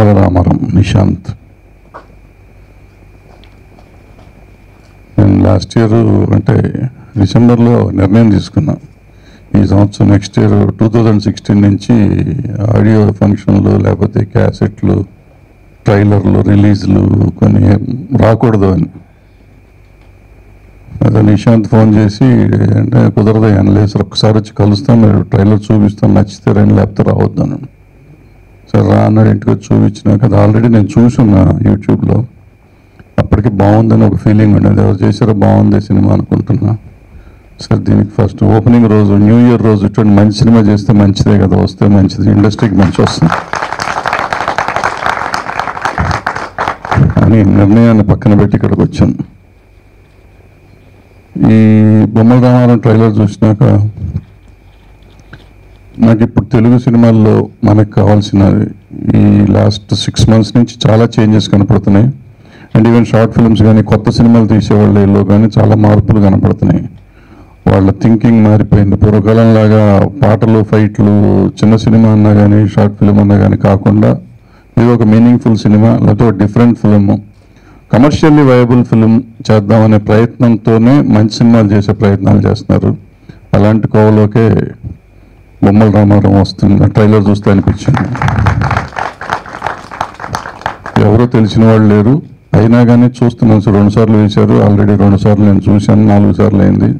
బొమ్మల రామారం నిశాంత్. నేను last year అంటే డిసెంబర్లో నిర్ణయం తీసుకున్నా, ఈ సంవత్సరం నెక్స్ట్ ఇయర్ 2016 నుంచి ఆడియో ఫంక్షన్లు లేకపోతే క్యాసెట్లు, ట్రైలర్లు, రిలీజ్లు కొన్ని రాకూడదు అని. అదే నిశాంత్ ఫోన్ చేసి అంటే కుదరదు అనలేదు, ఒక్కసారి వచ్చి కలుస్తాం, మీరు ట్రైలర్ చూపిస్తాం, నచ్చితే రండి లేకపోతే రావద్దు అని. సరే రా అన్నాడు. ఇంటికి వచ్చి చూపించినాక అది ఆల్రెడీ నేను చూసున్నా యూట్యూబ్లో. అప్పటికి బాగుందని ఒక ఫీలింగ్ ఉండేది, ఎవరు చేశారో బాగుంది సినిమా అనుకుంటున్నా. సరే దీనికి ఫస్ట్ ఓపెనింగ్ రోజు, న్యూ ఇయర్ రోజు ఇటువంటి మంచి సినిమా చేస్తే మంచిదే కదా, వస్తే మంచిది, ఇండస్ట్రీకి మంచి వస్తుంది అని నిర్ణయాన్ని పక్కన పెట్టి ఇక్కడికి వచ్చాను. ఈ బొమ్మల రామారం ట్రైలర్ చూసినాక నాకు ఇప్పుడు తెలుగు సినిమాల్లో మనకు కావాల్సిన ఈ లాస్ట్ 6 months నుంచి చాలా చేంజెస్ కనపడుతున్నాయి. అండ్ ఈవెన్ షార్ట్ ఫిల్మ్స్ కానీ కొత్త సినిమాలు తీసేవాళ్ళలో కానీ చాలా మార్పులు కనపడుతున్నాయి. వాళ్ళ థింకింగ్ మారిపోయింది. పూర్వకాలంలాగా పాటలు, ఫైట్లు, చిన్న సినిమా అన్నా కానీ షార్ట్ ఫిల్మ్ అన్నా కానీ కాకుండా ఇది ఒక మీనింగ్ఫుల్ సినిమా, లేకపోతే ఒక different film, commercially viable film చేద్దామనే ప్రయత్నంతోనే మంచి సినిమాలు చేసే ప్రయత్నాలు చేస్తున్నారు. అలాంటి కోవలోకే బొమ్మల రామారం వస్తుంది. ట్రైలర్ చూస్తే అనిపించింది. ఎవరో తెలిసిన వాళ్ళు లేరు, అయినా కానీ చూస్తున్నాను. 2 సార్లు వేశారు, ఆల్రెడీ 2 సార్లు నేను చూశాను, 4 సార్లు అయింది.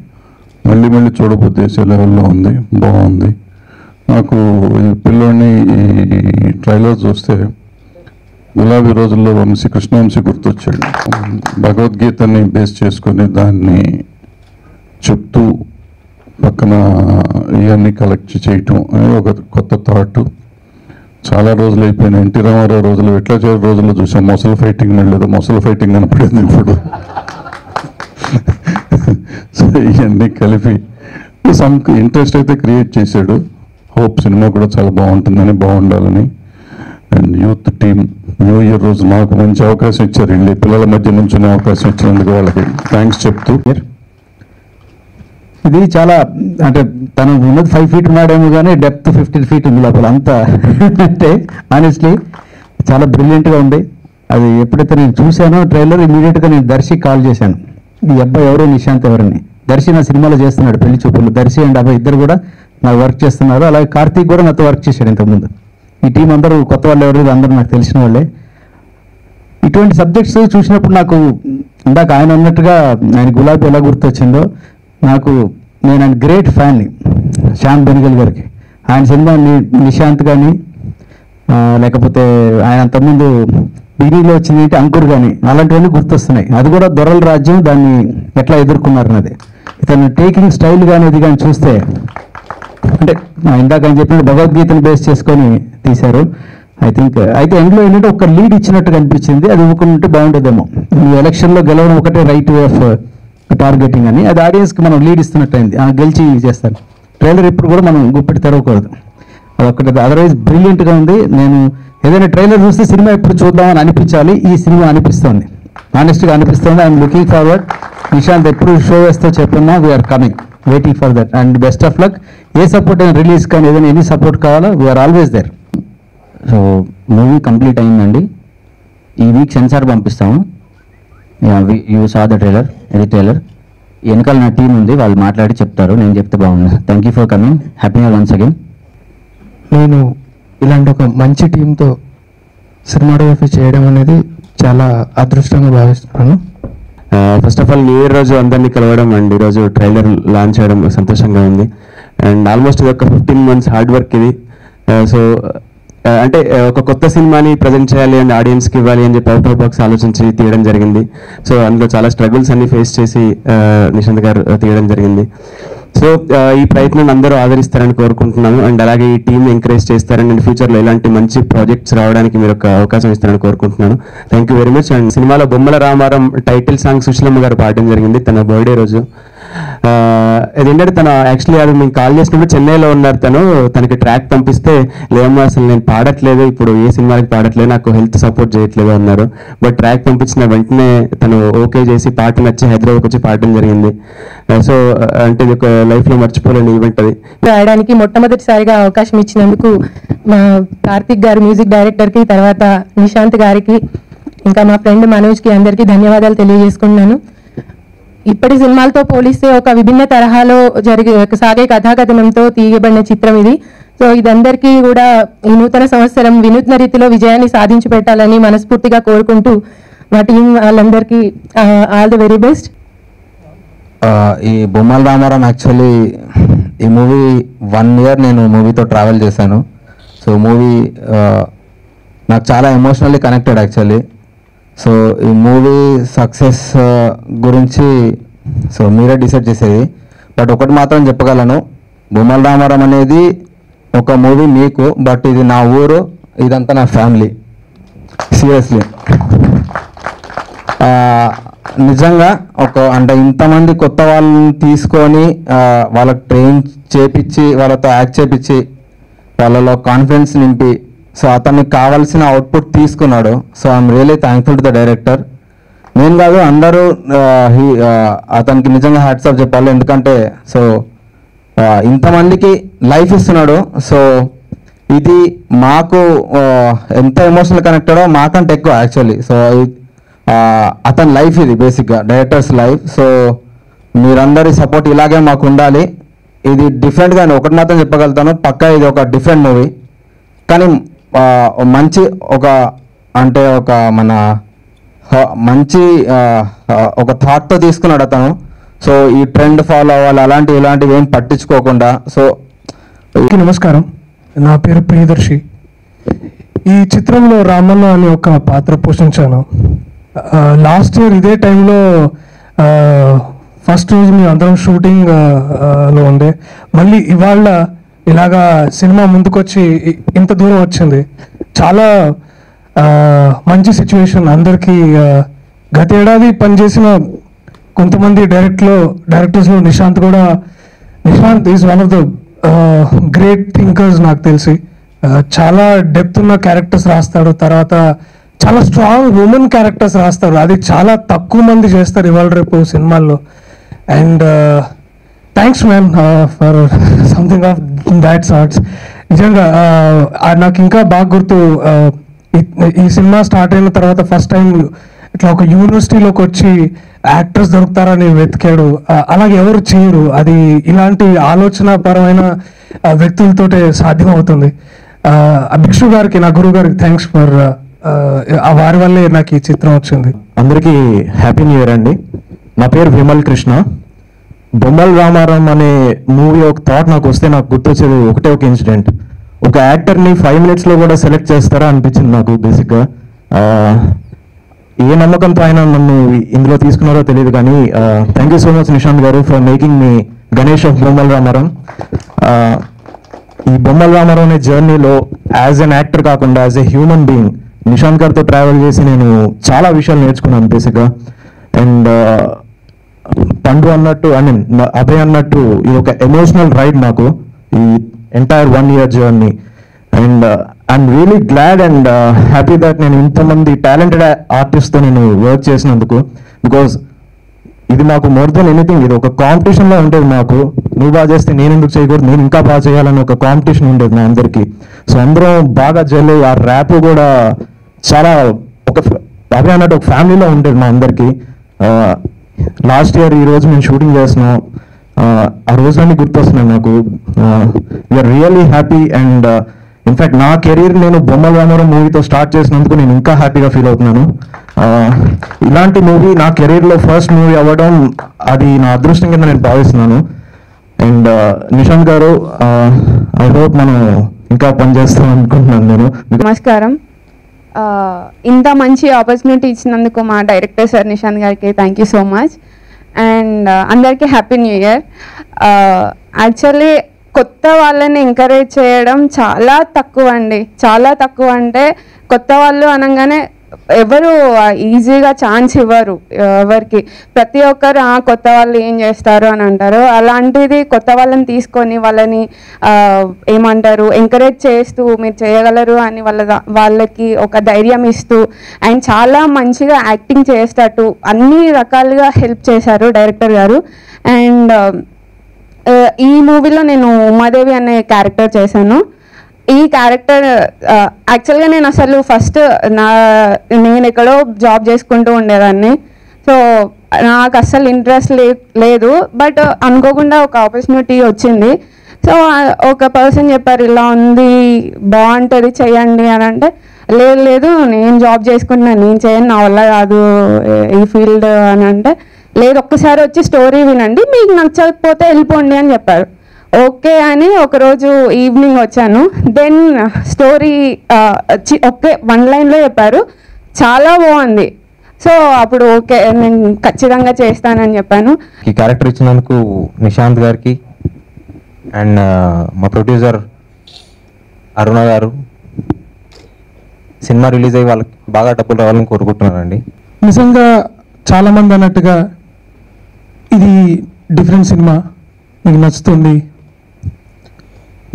మళ్ళీ మళ్ళీ చూడబోద్దేసే లెవెల్లో ఉంది, బాగుంది. నాకు ఈ పిల్లోని ఈ ట్రైలర్ చూస్తే గులాబీ రోజుల్లో కృష్ణవంశీ గుర్తొచ్చాడు. భగవద్గీతని బేస్ చేసుకొని దాన్ని చెప్తూ పక్కన ఇవన్నీ కలెక్ట్ చేయటం అనేది ఒక కొత్త థాట్. చాలా రోజులు అయిపోయిన ఎన్టీ రామారావు రోజులు, ఎట్లా చేసే రోజుల్లో చూసాం. మొసలు ఫైటింగ్ వెళ్ళలేదు, మొసలు ఫైటింగ్ కనపడింది ఇప్పుడు. సో ఇవన్నీ కలిపి సమ్ ఇంట్రెస్ట్ అయితే క్రియేట్ చేశాడు. హోప్ సినిమా కూడా చాలా బాగుంటుందని, బాగుండాలని. And youth team new year రోజు నాకు మంచి అవకాశం ఇచ్చారు. వీళ్ళు పిల్లల మధ్య నుంచునే అవకాశం ఇచ్చినందుకు వాళ్ళకి థ్యాంక్స్ చెప్తూ, ఇది చాలా అంటే తను ఉన్నది 5 feet ఉన్నాడేమో కానీ డెప్త్ 15 feet ఉంది లోపల అంతా. అంటే ఆనెస్ట్లీ చాలా బ్రిలియంట్గా ఉంది. అది ఎప్పుడైతే నేను చూశానో ట్రైలర్, ఇమీడియట్గా నేను దర్శి కాల్ చేశాను. ఈ అబ్బాయి ఎవరో నిశాంత్ ఎవరని. దర్శి నా సినిమాలో చేస్తున్నాడు, పెళ్లి చూపులు. దర్శి అండ్ అబ్బాయి ఇద్దరు కూడా నాకు వర్క్ చేస్తున్నారు. అలాగే కార్తీక్ కూడా నాతో వర్క్ చేశాడు ఇంతకుముందు. ఈ టీం అందరూ కొత్త వాళ్ళు ఎవరు, అందరూ నాకు తెలిసిన వాళ్ళే. ఇటువంటి సబ్జెక్ట్స్ చూసినప్పుడు నాకు ఇందాక ఆయన అన్నట్టుగా ఆయన గులాబీ ఎలా గుర్తొచ్చిందో నాకు, నేను ఆయన గ్రేట్ ఫ్యాన్ని శ్యామ్ బెనిగల్ గారికి. ఆయన సినిమా నిశాంత్ కానీ లేకపోతే ఆయన అంతకుముందు బిగినింగ్లో వచ్చింది ఏంటి అంకుర్ కానీ అలాంటివన్నీ గుర్తొస్తున్నాయి. అది కూడా దొరల రాజ్యం, దాన్ని ఎట్లా ఎదుర్కొన్నారన్నది. ఇతను టేకింగ్ స్టైల్ కానీ ఇది కానీ చూస్తే అంటే ఇందాక ఆయన చెప్పినట్టు భగవద్గీతను బేస్ చేసుకొని తీశారు. ఐ థింక్ అయితే ఎండ్లో ఏంటంటే ఒక లీడ్ ఇచ్చినట్టుగా అనిపించింది. అది ఇవ్వకుంటే బాగుండేదేమో. నువ్వు ఎలక్షన్లో గెలవడం ఒకటే రైట్ వే ఆఫ్ టార్గెటింగ్ అని, అది ఆడియన్స్కి మనం లీడ్ ఇస్తున్నట్టు అయింది. గెలిచి చేస్తాను. ట్రైలర్ ఇప్పుడు కూడా మనం గుప్పెట్టి తెరవకూడదు, అదొక్కటి. అదర్వైజ్ బ్రిలియంట్గా ఉంది. నేను ఏదైనా ట్రైలర్ చూస్తే సినిమా ఎప్పుడు చూద్దామని అనిపించాలి. ఈ సినిమా అనిపిస్తుంది, ఆనెస్ట్గా అనిపిస్తుంది. I'm looking forward. నిశాంత్ ఎప్పుడు షో వేస్తో చెప్పున్నా we're coming, waiting for that. And best of luck. ఏ సపోర్ట్ అయినా, రిలీజ్ కానీ ఏదైనా ఎనీ సపోర్ట్ కావాలో we're always there. So movie complete అయిందండి. ఈ వీక్ సెన్సార్ పంపిస్తాము. యూ సా ద ట్రైలర్, ఇది ట్రైలర్. వెనకాల నా టీం ఉంది, వాళ్ళు మాట్లాడి చెప్తారు, నేను చెప్తే బాగుంది. Thank you for coming. Happy new year once again. నేను ఇలాంటి ఒక మంచి టీంతో సినిమాటోగ్రఫీ చేయడం అనేది చాలా అదృష్టంగా భావిస్తున్నాను. First of all new year రోజు అందరినీ కలవడం అండ్ ఈరోజు ట్రైలర్ లాంచ్ చేయడం సంతోషంగా ఉంది. అండ్ ఆల్మోస్ట్ ఇది ఒక 15 months హార్డ్ వర్క్ ఇది. సో అంటే ఒక కొత్త సినిమాని ప్రజెంట్ చేయాలి అండ్ ఆడియన్స్కి ఇవ్వాలి అని చెప్పి అవుట్ ఆఫ్ బాక్స్ ఆలోచించి తీయడం జరిగింది. సో అందులో చాలా స్ట్రగుల్స్ అన్ని ఫేస్ చేసి నిశాంత్ గారు తీయడం జరిగింది. సో ఈ ప్రయత్నం అందరూ ఆదరిస్తారని కోరుకుంటున్నాను. అండ్ అలాగే ఈ టీం ఎంకరేజ్ చేస్తారని, అండ్ ఫ్యూచర్లో ఇలాంటి మంచి ప్రాజెక్ట్స్ రావడానికి మీరు ఒక అవకాశం ఇస్తారని కోరుకుంటున్నాను. Thank you very much. And సినిమాలో బొమ్మల రామారం టైటిల్ సాంగ్ సుశీలమ్మ గారు పాడడం జరిగింది తన బర్త్డే రోజు. అదేంటంటే తను యాక్చువల్లీ అది మేము కాల్ చేసినప్పుడు చెన్నైలో ఉన్నారు, తనకి ట్రాక్ పంపిస్తే లేమ్మా అసలు నేను పాడట్లేదు, ఇప్పుడు ఏ సినిమాకి పాడట్లేదు, నాకు హెల్త్ సపోర్ట్ చేయట్లేదు అన్నారు. బట్ ట్రాక్ పంపించిన వెంటనే తను ఓకే చేసి పాట నచ్చి హైదరాబాద్కి వచ్చి పాడడం జరిగింది. సో అంటే ఇది ఒక లైఫ్లో మర్చిపోలేని ఈవెంట్ అది. రాయడానికి మొట్టమొదటిసారిగా అవకాశం ఇచ్చినందుకు మా కార్తిక్ గారు మ్యూజిక్ డైరెక్టర్కి, తర్వాత నిశాంత్ గారికి, ఇంకా మా ఫ్రెండ్ మనోజ్కి అందరికీ ధన్యవాదాలు తెలియజేసుకుంటున్నాను. ఇప్పటి సినిమాలతో పోలిస్తే ఒక విభిన్న తరహాలో సాగే కథాకథనంతో తీయబడిన చిత్రం ఇది. సో ఇదందరికీ కూడా ఈ నూతన సంవత్సరం వినూత్న రీతిలో విజయాన్ని సాధించి పెట్టాలని మనస్ఫూర్తిగా కోరుకుంటూ మా టీం వాళ్ళందరికీ ఆల్ ది వెరీ బెస్ట్. ఈ బొమ్మల రామారాం యాక్చువల్లీ ఈ మూవీ 1 year నేను మూవీతో ట్రావెల్ చేశాను. సో మూవీ నాకు చాలా ఎమోషనల్లీ కనెక్టెడ్ యాక్చువల్లీ. సో ఈ మూవీ సక్సెస్ గురించి సో మీరే డిసైడ్ చేసేది. బట్ ఒకటి మాత్రం చెప్పగలను, బొమ్మల రామారాం అనేది ఒక మూవీ మీకు, బట్ ఇది నా ఊరు, ఇదంతా నా ఫ్యామిలీ. సీరియస్లీ నిజంగా అంటే ఇంతమంది కొత్త వాళ్ళని తీసుకొని వాళ్ళకి ట్రైన్ చేపించి వాళ్ళతో యాక్ట్ చేపించి వాళ్ళలో కాన్ఫిడెన్స్ నింపి సో అతనికి కావాల్సిన అవుట్పుట్ తీసుకున్నాడు. So I'm really thankful to the director. నేను కాదు అందరూ అతనికి నిజంగా హ్యాట్స్ ఆఫ్ చెప్పాలి. ఎందుకంటే సో ఇంతమందికి లైఫ్ ఇస్తున్నాడు. సో ఇది మాకు ఎంత ఎమోషనల్ కనెక్టెడో మాకంటే ఎక్కువ యాక్చువల్లీ. సో అతని లైఫ్ ఇది బేసిక్గా డైరెక్టర్స్ లైఫ్. సో మీరందరి సపోర్ట్ ఇలాగే మాకు ఉండాలి. ఇది డిఫరెంట్గా ఒకటి మాత్రం చెప్పగలుగుతాను, పక్కా ఇది ఒక డిఫరెంట్ మూవీ. కానీ మంచి అంటే ఒక మన మంచి ఒక థాట్తో తీసుకున్నాడు అతను. సో ఈ ట్రెండ్ ఫాలో అవ్వాలి ఇలాంటివి ఏం పట్టించుకోకుండా. సో నమస్కారం, నా పేరు ప్రియదర్శి. ఈ చిత్రంలో రామన్న అనే ఒక పాత్ర పోషించాను. లాస్ట్ ఇయర్ ఇదే టైంలో ఫస్ట్ రోజు మేము అందరం షూటింగ్ లో ఉండే, మళ్ళీ ఇవాళ ఇలాగా సినిమా ముందుకొచ్చి ఇంత దూరం వచ్చింది. చాలా మంచి సిచ్యువేషన్ అందరికీ. గత ఏడాది పనిచేసిన కొంతమంది డైరెక్టర్స్లో Nishant is one of the great thinkers నాకు తెలిసి. చాలా డెప్త్ ఉన్న క్యారెక్టర్స్ రాస్తాడు, తర్వాత చాలా స్ట్రాంగ్ ఉమెన్ క్యారెక్టర్స్ రాస్తారు. అది చాలా తక్కువ మంది చేస్తారు ఇవాళ రేపు సినిమాల్లో. And thanks man for something of that sorts. నిజంగా నాకు ఇంకా బాగా గుర్తు, ఈ సినిమా స్టార్ట్ అయిన తర్వాత ఫస్ట్ టైం ఇట్లా ఒక యూనివర్సిటీలోకి వచ్చి యాక్టర్స్ దొరుకుతారని వెతికాడు. అలాగే ఎవరు చేయరు. అది ఇలాంటి ఆలోచనాపరమైన వ్యక్తులతోటే సాధ్యం అవుతుంది. భిక్షు గారికి, నా గురువు గారికి థ్యాంక్స్ ఫర్ వారి వల్లే నాకు ఈ చిత్రం వచ్చింది. అందరికీ హ్యాపీ న్యూ ఇయర్ అండి. నా పేరు విమల్ కృష్ణ. బొమ్మల రామారాం అనే మూవీ ఒక థాట్ నాకు వస్తే నాకు గుర్తొచ్చేది ఒకటే ఒక ఇన్సిడెంట్. ఒక యాక్టర్ని 5 minutesలో కూడా సెలెక్ట్ చేస్తారా అనిపించింది నాకు బేసిక్గా. ఏ నమ్మకంతో ఆయన నన్ను ఇందులో తీసుకున్నారో తెలియదు, కానీ thank you so much Nishant గారు for making me Ganesh of Bommala Ramaram. ఈ బొమ్మల రామారాం అనే జర్నీలో యాజ్ అన్ యాక్టర్ కాకుండా as a human being Nishant గారితో ట్రావెల్ చేసి నేను చాలా విషయాలు నేర్చుకున్నాను బేసిక్గా. అండ్ పండు అన్నట్టు అభయ్ అన్నట్టు ఇది ఒక ఎమోషనల్ రైడ్ నాకు ఈ entire 1 year journey. And I'm really glad and happy that నేను ఇంతమంది టాలెంటెడ్ ఆర్టిస్ట్తో నేను వర్క్ చేసినందుకు. బికాజ్ ఇది మాకు మోర్ దెన్ ఎనీథింగ్ ఇది ఒక కాంపిటీషన్లో ఉండేది మాకు. నువ్వు బాగా చేస్తే నేను ఎందుకు చేయకూడదు, నేను ఇంకా బాగా చేయాలని ఒక కాంపిటీషన్ ఉండేది మా అందరికీ. సో అందరం బాగా జల్లి ఆ ర్యాప్ కూడా చాలా ఒక అభయ్ అన్నట్టు ఒక ఫ్యామిలీలో ఉండేది మా అందరికీ. లాస్ట్ ఇయర్ ఈ రోజు మేము షూటింగ్ చేస్తున్నాం, ఆ రోజులన్నీ గుర్తొస్తున్నాయి నాకు. We're really happy. And in fact నా కెరీర్ నేను బొమ్మల రామారాం మూవీతో స్టార్ట్ చేసినందుకు నేను ఇంకా హ్యాపీగా ఫీల్ అవుతున్నాను. ఇలాంటి మూవీ నా కెరీర్లో ఫస్ట్ మూవీ అవ్వడం అది నా అదృష్టం కింద నేను భావిస్తున్నాను. అండ్ నిశాంత్ గారు, ఐ హోప్ మనం ఇంకా పనిచేస్తాం అనుకుంటున్నాను నేను. నమస్కారం. ఇంత మంచి ఆపర్చునిటీ ఇచ్చినందుకు మా డైరెక్టర్ సార్ నిశాంత్ గారికి thank you so much. And అందరికీ హ్యాపీ న్యూ ఇయర్. యాక్చువల్లీ కొత్త వాళ్ళని ఎంకరేజ్ చేయడం చాలా తక్కువ అండి, చాలా తక్కువ. అంటే కొత్త వాళ్ళు అనగానే ఎవరు ఈజీగా ఛాన్స్ ఇవ్వరు ఎవరికి. ప్రతి ఒక్కరు కొత్త వాళ్ళు ఏం చేస్తారు అని అంటారు. అలాంటిది కొత్త వాళ్ళని తీసుకొని వాళ్ళని ఏమంటారు ఎంకరేజ్ చేస్తూ మీరు చేయగలరు అని వాళ్ళకి ఒక ధైర్యం ఇస్తూ అండ్ చాలా మంచిగా యాక్టింగ్ చేసేటట్టు అన్ని రకాలుగా హెల్ప్ చేశారు డైరెక్టర్ గారు. అండ్ ఈ మూవీలో నేను ఉమాదేవి అనే క్యారెక్టర్ చేశాను. ఈ క్యారెక్టర్ యాక్చువల్గా నేను అసలు ఫస్ట్ నేను ఎక్కడో జాబ్ చేసుకుంటూ ఉండేదాన్ని. సో నాకు అస్సలు ఇంట్రెస్ట్ లేదు. బట్ అనుకోకుండా ఒక ఆపర్చునిటీ వచ్చింది. సో ఒక పర్సన్ చెప్పారు ఇలా ఉంది బాగుంటుంది చెయ్యండి అని అంటే, లేదు నేను జాబ్ చేసుకుంటున్నాను, నేను చేయను, నా వల్ల కాదు ఈ ఫీల్డ్ అని అంటే, లేదు ఒక్కసారి వచ్చి స్టోరీ వినండి, మీకు నచ్చకపోతే వెళ్ళిపోండి అని చెప్పారు. ఓకే అని ఒకరోజు ఈవినింగ్ వచ్చాను. దెన్ స్టోరీ ఓకే 1 లైన్లో చెప్పారు, చాలా బాగుంది. సో అప్పుడు ఓకే నేను ఖచ్చితంగా చేస్తానని చెప్పాను. ఈ క్యారెక్టర్ ఇచ్చినందుకు నిశాంత్ గారికి అండ్ మా ప్రొడ్యూసర్ అరుణ గారు, సినిమా రిలీజ్ అయ్యి వాళ్ళకి బాగా డబ్బులు రావాలని కోరుకుంటున్నానండి. నిజంగా చాలామంది అన్నట్టుగా ఇది డిఫరెంట్ సినిమా, మీకు నచ్చుతుంది.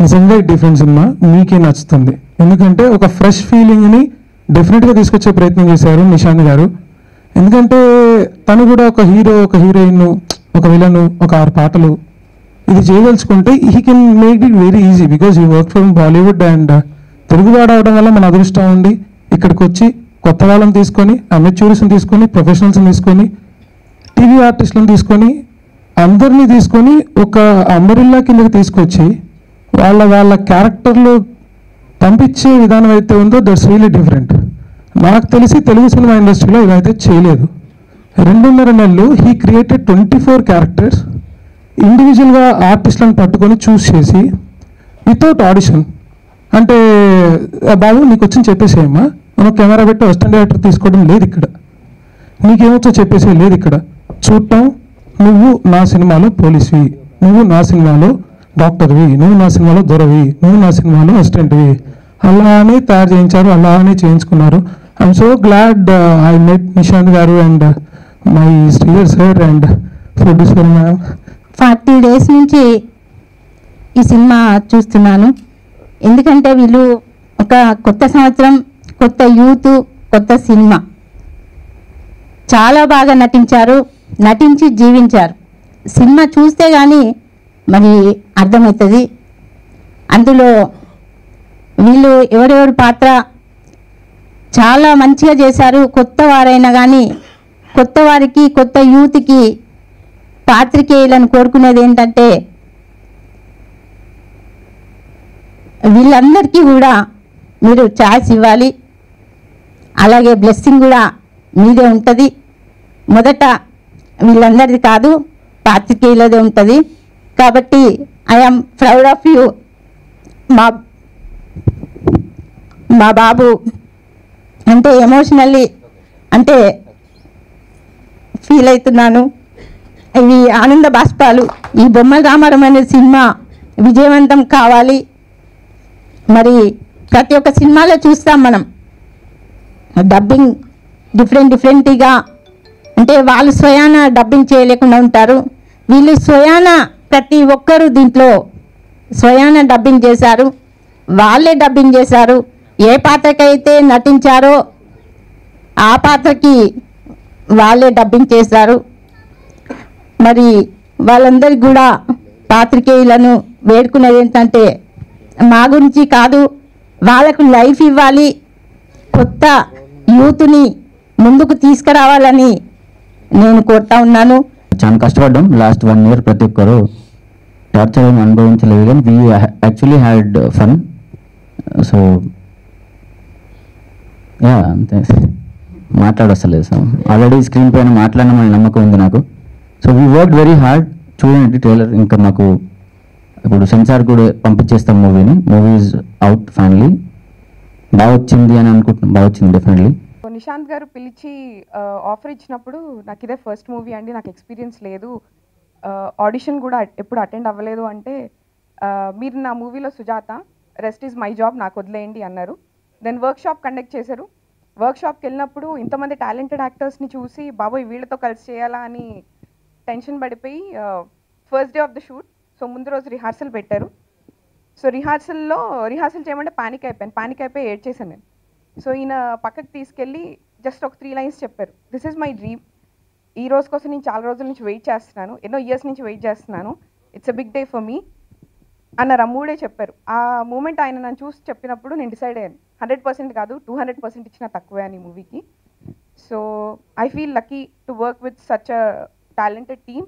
నిజంగా డిఫరెంట్ సినిమా మీకే నచ్చుతుంది. ఎందుకంటే ఒక ఫ్రెష్ ఫీలింగ్ని డెఫినెట్గా తీసుకొచ్చే ప్రయత్నం చేశారు నిశాంత్ గారు. ఎందుకంటే తను కూడా ఒక హీరో, ఒక హీరోయిన్, ఒక విలను, ఒక 6 పాటలు ఇది చేయదలుచుకుంటే he can make it very easy because he work from Bollywood. And తెలుగువాడు అవడం వల్ల మన అదృష్టం ఉండి ఇక్కడికి వచ్చి కొత్త వాళ్ళని తీసుకొని, అమెచ్యూరిస్ని తీసుకొని, ప్రొఫెషనల్స్ని తీసుకొని, టీవీ ఆర్టిస్టులను తీసుకొని, అందరినీ తీసుకొని ఒక అంబరిల్లా కిందకి తీసుకొచ్చి వాళ్ళ క్యారెక్టర్లు పంపించే విధానం అయితే ఉందో దట్స్ రియలీ డిఫరెంట్. నాకు తెలిసి తెలుగు సినిమా ఇండస్ట్రీలో ఇదైతే చేయలేదు. 2.5 నెలలు హీ క్రియేటెడ్ 24 క్యారెక్టర్స్, ఇండివిజువల్గా ఆర్టిస్టులను పట్టుకొని చూస్ చేసి వితౌట్ ఆడిషన్. అంటే బాబు నీకు వచ్చింది చెప్పేసేయమ్మా, మనం కెమెరా పెట్టి అసిస్టెంట్ డైరెక్టర్ తీసుకోవడం లేదు ఇక్కడ, నీకేమొచ్చో చెప్పేసే లేదు ఇక్కడ. చూడటం, నువ్వు నా సినిమాలో పోలీస్వి, నువ్వు నా సినిమాలో డాక్టర్వి, నువ్వు నా సినిమాలో దొరవి, నువ్వు నా సినిమాలో అసిస్టెంట్వి, అలానే తయారు చేయించారు, అలానే చేయించుకున్నారు. I'm so glad I met Nishant గారు and my Shridhar sir and producer ma'am. 40 days నుంచి ఈ సినిమా చూస్తున్నాను. ఎందుకంటే వీళ్ళు ఒక కొత్త సంవత్సరం, కొత్త యూత్, కొత్త సినిమా చాలా బాగా నటించారు, నటించి జీవించారు. సినిమా చూస్తే కానీ మరి అర్థమవుతుంది. అందులో వీళ్ళు ఎవరెవరి పాత్ర చాలా మంచిగా చేశారు. కొత్త వారైనా కానీ కొత్త వారికి, కొత్త యూత్కి పాత్రికేయులను కోరుకునేది ఏంటంటే వీళ్ళందరికీ కూడా మీరు ఛాయిస్ ఇవ్వాలి, అలాగే బ్లెస్సింగ్ కూడా మీదే ఉంటుంది. మొదట వీళ్ళందరిది కాదు, పాత్రికేయులదే ఉంటుంది. కాబట్టి ఐఎమ్ ప్రౌడ్ ఆఫ్ యూ. మా బాబు అంటే ఎమోషనల్లీ అంటే ఫీల్ అవుతున్నాను. ఇవి ఆనంద బాష్పాలు. ఈ బొమ్మల రామారం అనే సినిమా విజయవంతం కావాలి. మరి ప్రతి ఒక్క సినిమాలో చూస్తాం మనం డబ్బింగ్ డిఫరెంట్గా, అంటే వాళ్ళు స్వయాన డబ్బింగ్ చేయలేకుండా ఉంటారు. వీళ్ళు స్వయాన ప్రతి ఒక్కరూ దీంట్లో స్వయాన డబ్బింగ్ చేశారు, వాళ్ళే డబ్బింగ్ చేశారు. ఏ పాత్రకైతే నటించారో ఆ పాత్రకి వాళ్ళే డబ్బింగ్ చేశారు. మరి వాళ్ళందరికీ కూడా పాత్రికేయులను వేడుకునేది ఏంటంటే మా గురించి కాదు, వాళ్ళకు లైఫ్ ఇవ్వాలి, కొత్త యూత్ని ముందుకు తీసుకురావాలని నేను కోరుతా ఉన్నాను. చాలా కష్టపడ్డాం లాస్ట్ 1 year. ప్రతి ఒక్కరు టార్చర్ ఏమి అనుభవించలేదు, కానీ we actually had fun. So yeah అంతే, మాట్లాడొస్తలేదు సార్. ఆల్రెడీ స్క్రీన్ పైన మాట్లాడినామని నమ్మకం ఉంది నాకు. So we work very hard. చూడండి ట్రైలర్. ఇంకా మాకు ఇప్పుడు సెన్సార్ కూడా పంపించేస్తాం మూవీని. Movie is out finally. బాగా వచ్చింది అని అనుకుంటున్నాం, బాగా వచ్చింది డెఫినెట్లీ. నిశాంత్ గారు పిలిచి ఆఫర్ ఇచ్చినప్పుడు నాకు ఇదే ఫస్ట్ మూవీ అండి, నాకు ఎక్స్పీరియన్స్ లేదు, ఆడిషన్ కూడా ఎప్పుడు అటెండ్ అవ్వలేదు అంటే, మీరు నా మూవీలో Sujatha, rest is my job, నాకు వదిలేయండి అన్నారు. దెన్ వర్క్ షాప్ కండక్ట్ చేశారు. వర్క్షాప్కి వెళ్ళినప్పుడు ఇంతమంది టాలెంటెడ్ యాక్టర్స్ని చూసి బాబోయ్ వీళ్ళతో కలిసి చేయాలా అని టెన్షన్ పడిపోయి first day of the shoot so ముందు రోజు రిహార్సల్ పెట్టారు. సో రిహార్సల్ చేయమంటే పానిక్ అయిపోయి ఏడ్చేసాను నేను. సో ఈయన పక్కకి తీసుకెళ్ళి జస్ట్ ఒక 3 లైన్స్ చెప్పారు, దిస్ ఈజ్ మై డ్రీమ్, ఈ రోజు కోసం నేను చాలా రోజుల నుంచి వెయిట్ చేస్తున్నాను, ఎన్నో ఇయర్స్ నుంచి వెయిట్ చేస్తున్నాను, it's a big day for me అన్నారు. ఆ మూడే చెప్పారు. ఆ మూమెంట్ ఆయన నన్ను చూసి చెప్పినప్పుడు నేను డిసైడ్ అయ్యాను 100% కాదు 200% ఇచ్చినా తక్కువే అని మూవీకి. So I feel lucky to work with such a talented team